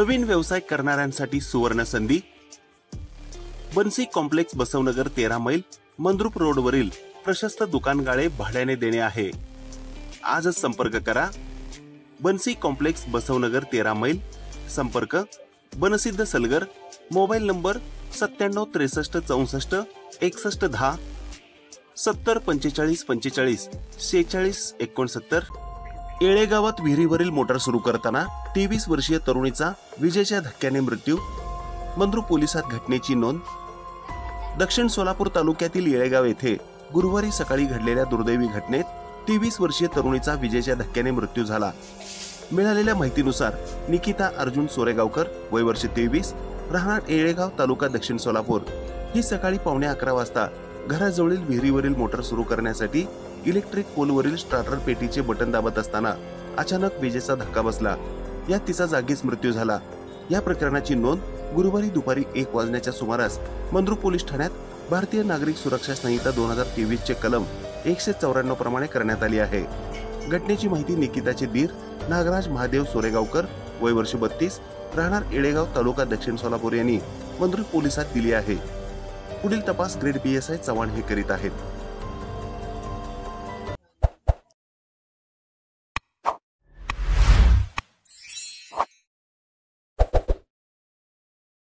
नवीन व्यवसाय करणाऱ्यांसाठी सुवर्ण संधी। बन्सी कॉम्प्लेक्स बसवनगर 13 मैल मंद्रुप रोड वरील प्रशस्त दुकान गाळे भाड्याने देणे आहे। आजच संपर्क करा। बन्सी कॉम्प्लेक्स बसवनगर 13 मैल, संपर्क बनसिद्ध सलगर, मोबाईल नंबर 97 63 64 61 10 70 45 45 46 69। येळेगावात विहिरीवरील मोटार सुरू करताना 23 वर्षीय तरुणीचा विजेच्या धक्क्याने मृत्यू। मंद्रुप पोलिसात घटनेची नोंद। दक्षिण सोलापूर तालुक्यातील येळेगाव येथे गुरुवारी सकाळी घडलेल्या दुर्दैवी घटनेत 23 वर्षीय तरुणीचा विजेच्या धक्क्याने मृत्यू झाला। मिळालेल्या माहितीनुसार निकिता अर्जुन सोरेगावकर, वय वर्ष 23, राहणार येळेगाव, तालुका दक्षिण सोलापूर, ही सकाळी 11:15 वाजता घराजवळील विहिरीवरील मोटार सुरू करण्यासाठी इलेक्ट्रिक पोलवरील स्टार्टर पेटीचे बटन दाबत असताना अचानक विजेचा धक्का बसला। यात तिचा जागीच मृत्यू झाला। या प्रकरणाची नोंद गुरुवारी दुपारी 1 वाजण्याच्या सुमारास मंद्रुप पोलीस ठाण्यात भारतीय नागरिक सुरक्षा संहिता 2023 चे कलम 194 प्रमाणे करण्यात आली आहे। घटनेची माहिती निकिताचे दीर नागराज महादेव सोरेगावकर, वय वर्ष 32, राहणार येळेगाव, तालुका दक्षिण सोलापूर यांनी मंद्रुप पोलिसात दिली आहे। पुढील तपास ग्रेड PSI चव्हाण हे करीत आहेत।